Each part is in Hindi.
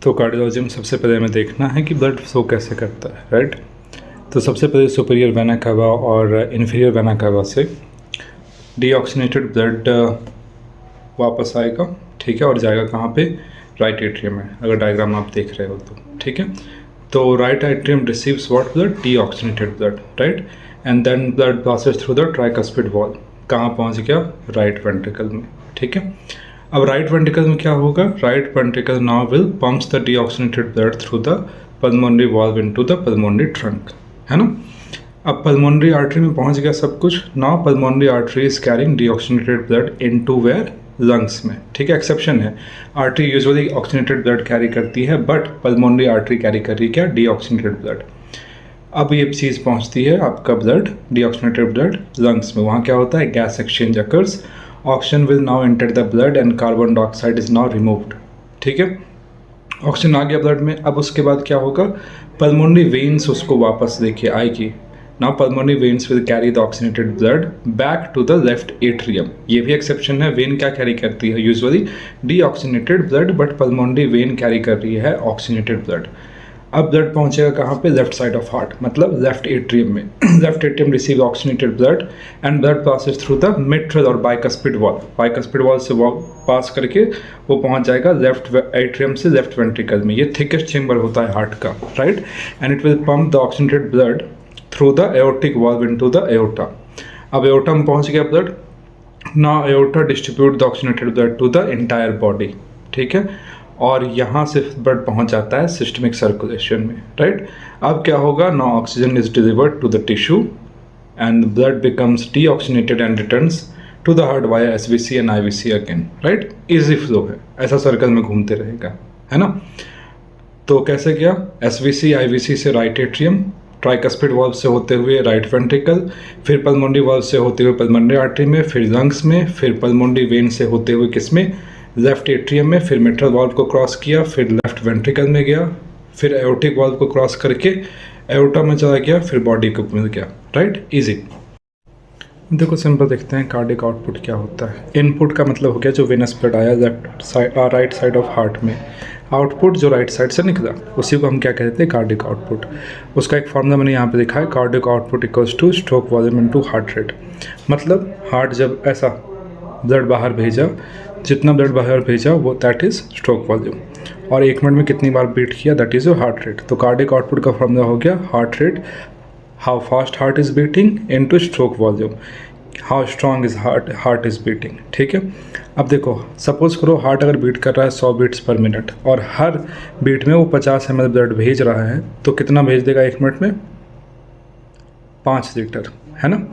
तो कार्डियोलॉजी में सबसे पहले हमें देखना है कि ब्लड फ्लो कैसे करता है, राइट। तो सबसे पहले सुपीरियर वेना कावा और इन्फीरियर वेना कावा से डीऑक्सीनेटेड ब्लड वापस आएगा, ठीक है, और जाएगा कहाँ पे, राइट एट्रियम में, अगर डायग्राम आप देख रहे हो तो, ठीक है। तो right atrium receives what blood, deoxygenated blood, right, and then blood passes through the tricuspid valve, कहाँ पहुँच गया, राइट वेंट्रिकल में, ठीक है। अब राइट वेंट्रिकल में क्या होगा, right ventricle now will pumps the deoxygenated blood through the pulmonary valve into the pulmonary trunk, है ना। अब पल्मोनरी आर्टरी में पहुंच गया सब कुछ। Now pulmonary artery is carrying deoxygenated blood into where, lungs में, ठीक है। एक्सेप्शन है, artery usually oxygenated blood carry करती है, बट पल्मोनरी आर्टरी कैरी कर रही है क्या, डीऑक्सीनेटेड ब्लड। अब ये चीज़ पहुंचती है आपका ब्लड, डीऑक्सीनेटेड ब्लड लंग्स में, वहाँ क्या होता है, gas exchange occurs, oxygen will now enter the blood and carbon dioxide is now removed, ठीक है। ऑक्सीजन आ गया ब्लड में। अब उसके बाद क्या होगा, पल्मोनरी वेन्स उसको वापस लेके आएगी। Now pulmonary veins will carry the oxygenated blood back to the left atrium. ये भी एक्सेप्शन है, वेन क्या कैरी करती है, usually deoxygenated blood, but pulmonary vein carry कर रही है ऑक्सीनेटेड ब्लड। अब ब्लड पहुंचेगा कहाँ पे, लेफ्ट साइड ऑफ हार्ट, मतलब लेफ्ट एट्रियम में। Left atrium receive oxygenated blood and blood passes through the mitral और बाइकस्पिड वॉल। बाइकस्पिड वॉल से पास करके वो पहुंच जाएगा लेफ्ट एट्रियम से लेफ्ट वेंट्रिकल में। ये थिकेस्ट चेंबर होता है हार्ट का, right, and it will pump the oxygenated blood through the aortic valve into the aorta. अब एओर्टा में पहुंच गया blood. Now aorta distribute the oxygenated blood to the entire body, ठीक है, और यहाँ से ब्लड पहुँच जाता है सिस्टमिक सर्कुलेशन में, राइट। अब क्या होगा, now oxygen is delivered to the tissue and blood becomes deoxygenated and returns to the heart via SVC and IVC again, right. Easy flow है, ऐसा सर्कल में घूमते रहेगा, है ना। तो कैसे गया, एसवीसी आईवीसी से राइट एट्रियम, ट्राइकस्पिड वॉल्व से होते हुए राइट वेंट्रिकल, फिर पल्मोनरी वॉल्व से होते हुए पल्मोनरी आर्टरी में, फिर लंग्स में, फिर पल्मोनरी वेन से होते हुए किसमें, लेफ्ट एट्रियम में, फिर मिट्रल वॉल्व को क्रॉस किया, फिर लेफ्ट वेंट्रिकल में गया, फिर एओर्टिक वॉल्व को क्रॉस करके एओर्टा में चला गया, फिर बॉडी को मिल गया, राइट, इजी। देखो सिंपल देखते हैं कार्डिक आउटपुट क्या होता है। इनपुट का मतलब हो गया जो वेनस ब्लड आया left side, right side of heart में। आउटपुट जो राइट साइड से निकला उसी को हम क्या कहते हैं, कार्डिक आउटपुट। उसका एक फॉर्मूला मैंने यहाँ पे लिखा है, cardiac output equals two stroke volume into heart rate. मतलब हार्ट जब ऐसा ब्लड बाहर भेजा, जितना ब्लड बाहर भेजा वो दैट इज़ स्ट्रोक वॉल्यूम, और 1 मिनट में कितनी बार बीट किया that is your heart rate. तो कार्डिक आउटपुट का फॉर्मूला हो गया heart rate, how fast heart is beating into stroke volume, how strong is heart is beating, ठीक है। अब देखो सपोज करो हार्ट अगर बीट कर रहा है 100 बीट्स पर मिनट और हर बीट में वो 50 ml ब्लड भेज रहा है, तो कितना भेज देगा 1 मिनट में, 5 लीटर, है ना।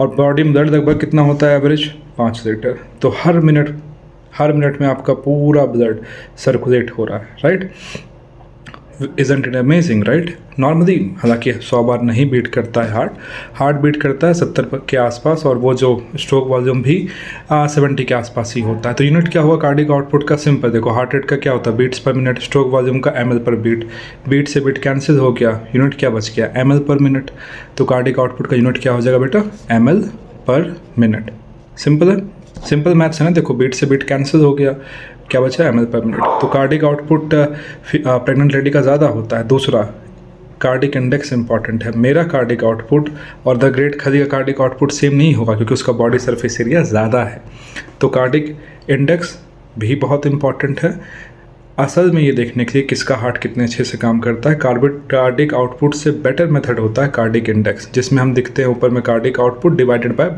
और बॉडी में ब्लड लगभग कितना होता है एवरेज, 5 लीटर। तो हर मिनट में आपका पूरा ब्लड सर्कुलेट हो रहा है, right. Isn't it amazing, right. Normally हालांकि 100 बार नहीं बीट करता है हार्ट बीट करता है 70 के आसपास, और वो जो स्ट्रोक वॉल्यूम भी 70 के आसपास ही होता है। तो यूनिट क्या हुआ कार्डिक आउटपुट का, सिंपल देखो, हार्ट रेट का क्या होता है, beats per minute, stroke volume का ml पर बीट, बीट से बीट कैंसिल हो गया, यूनिट क्या बच गया, ml पर मिनट। तो कार्डिक आउटपुट का यूनिट क्या हो जाएगा बेटा, ml पर मिनट। सिंपल है, सिंपल मैथ्स है ना। देखो बीट से बीट कैंसिल हो गया, क्या बचा, ml पर मिनट। तो कार्डिक आउटपुट प्रेग्नेंट लेडी का ज़्यादा होता है। दूसरा, कार्डिक इंडेक्स इंपॉर्टेंट है। मेरा कार्डिक आउटपुट और द ग्रेट खली का कार्डिक आउटपुट सेम नहीं होगा क्योंकि उसका बॉडी सरफेस एरिया ज़्यादा है। तो कार्डिक इंडेक्स भी बहुत इंपॉर्टेंट है असल में ये देखने के लिए किसका हार्ट कितने अच्छे से काम करता है। कार्डिक आउटपुट से बेटर मेथड होता है कार्डिक इंडेक्स, जिसमें हम दिखते हैं ऊपर में cardiac output divided by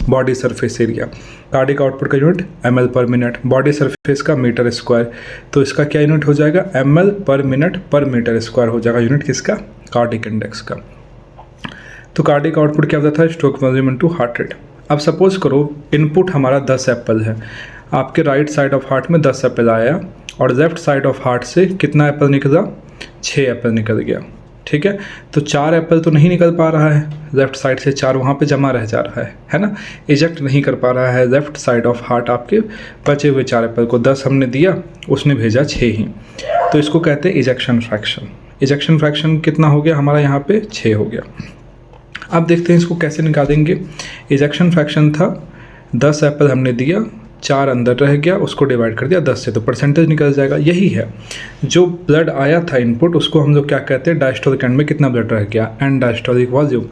body surface area. Cardiac output का यूनिट ml पर मिनट, बॉडी सरफेस का मीटर स्क्वायर। तो इसका क्या यूनिट हो जाएगा, ml पर मिनट पर मीटर स्क्वायर हो जाएगा यूनिट किसका, कार्डिक इंडेक्स का। तो कार्डिक आउटपुट क्या होता था, stroke volume into heart rate. अब सपोज करो इनपुट हमारा 10 एप्पल है, आपके राइट साइड ऑफ हार्ट में 10 एप्पल आया और लेफ्ट साइड ऑफ हार्ट से कितना एप्पल निकला, 6 एप्पल निकल गया, ठीक है। तो 4 एप्पल तो नहीं निकल पा रहा है लेफ्ट साइड से, 4 वहाँ पे जमा रह जा रहा है ना, इजेक्ट नहीं कर पा रहा है लेफ्ट साइड ऑफ हार्ट आपके बचे हुए 4 एप्पल को। 10 हमने दिया, उसने भेजा 6 ही, तो इसको कहते हैं इजेक्शन फ्रैक्शन। इजेक्शन फ्रैक्शन कितना हो गया हमारा यहाँ पे, 6 हो गया। अब देखते हैं इसको कैसे निकालेंगे। इजेक्शन फ्रैक्शन था 10 एप्पल हमने दिया, 4 अंदर रह गया, उसको डिवाइड कर दिया 10 से, तो परसेंटेज निकल जाएगा। यही है जो ब्लड आया था इनपुट, उसको हम लोग क्या कहते हैं, डायस्टोलिक एंड में कितना ब्लड रह गया, and diastolic volume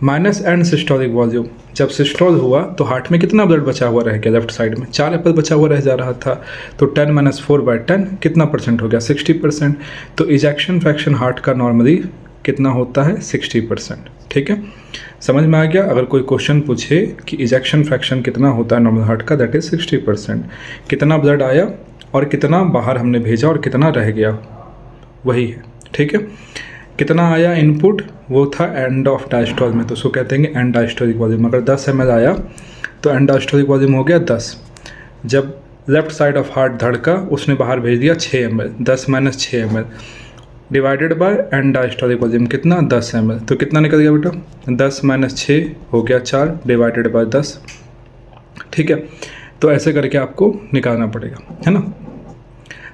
minus and systolic volume. जब सिस्टोल हुआ तो हार्ट में कितना ब्लड बचा हुआ रह गया, लेफ्ट साइड में 4 एप्पल बचा हुआ रह जा रहा था, तो 10 - 4/10 कितना परसेंट हो गया, 60%। तो इजेक्शन फ्रैक्शन हार्ट का नॉर्मली कितना होता है, 60%। ठीक है, समझ में आ गया। अगर कोई क्वेश्चन पूछे कि इजेक्शन फ्रैक्शन कितना होता है नॉर्मल हार्ट का, दैट इज़ 60%। कितना ब्लड आया और कितना बाहर हमने भेजा और कितना रह गया, वही है। ठीक है, कितना आया इनपुट, वो था एंड ऑफ डायस्टोल में, तो उसको कहते हैं एंड डायस्टोलिक वॉल्यूम। अगर 10 ml आया तो एंड डायस्टोलिक वॉल्यूम हो गया 10। जब लेफ्ट साइड ऑफ हार्ट धड़का, उसने बाहर भेज दिया 6 ml, 10 - 6 ml divided by and diastolic volume कितना, 10 ml। तो कितना निकल गया बेटा, 10 - 6 हो गया 4 डिवाइडेड बाय 10। ठीक है, तो ऐसे करके आपको निकालना पड़ेगा, है ना।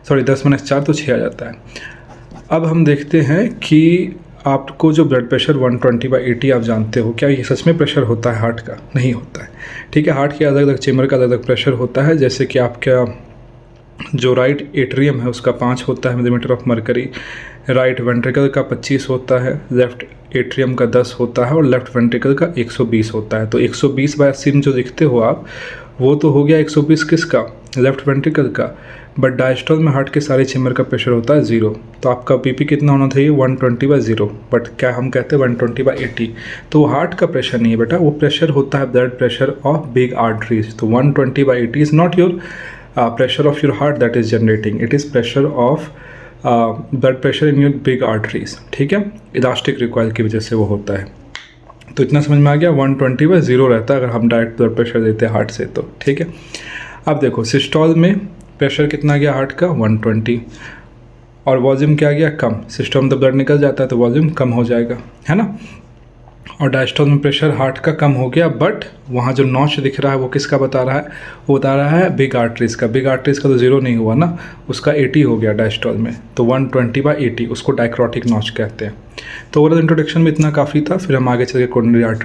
सॉरी, 10 - 4 तो 6 आ जाता है। अब हम देखते हैं कि आपको जो ब्लड प्रेशर 120/80 आप जानते हो, क्या ये सच में प्रेशर होता है हार्ट का? नहीं होता है। ठीक है, हार्ट के अलग अलग चेम्बर का अलग अलग प्रेशर होता है। जैसे कि आपका जो राइट एट्रियम है उसका 5 होता है millimetre of mercury, right ventricle का 25 होता है, लेफ्ट एट्रियम का 10 होता है और लेफ्ट वेंट्रिकल का 120 होता है। तो 120/80 जो लिखते हो आप, वो तो हो गया 120 किसका, लेफ्ट वेंट्रिकल का। बट डायस्टोल में हार्ट के सारे चेम्बर का प्रेशर होता है 0, तो आपका बीपी कितना होना चाहिए, 120/0। बट क्या हम कहते हैं 120/80, तो वो हार्ट का प्रेशर नहीं है बेटा, वो प्रेशर होता है blood pressure of big arteries. तो 120/80 is not your pressure of your heart that is generating, it is pressure of blood pressure in your big arteries। ठीक है, इलास्टिक रिकॉइल की वजह से वो होता है। तो इतना समझ में आ गया, 120/0 रहता है अगर हम डायरेक्ट ब्लड प्रेशर देते हैं हार्ट से तो। ठीक है, अब देखो सिस्टोल में प्रेशर कितना गया हार्ट का, 120, और वॉल्यूम क्या गया, कम। सिस्टोल में तो ब्लड निकल जाता है तो वॉल्यूम कम हो जाएगा, है ना। और डायस्टोल में प्रेशर हार्ट का कम हो गया, बट वहाँ जो नॉच दिख रहा है वो किसका बता रहा है, वो बता रहा है बिग आर्टरीज का। बिग आर्टरीज का तो 0 नहीं हुआ ना, उसका 80 हो गया डायस्टोल में, तो 120/80 उसको डायक्रोटिक नॉच कहते हैं। तो ओवरऑल इंट्रोडक्शन में इतना काफ़ी था, फिर हम आगे चल के कोरोनरी आर्टरी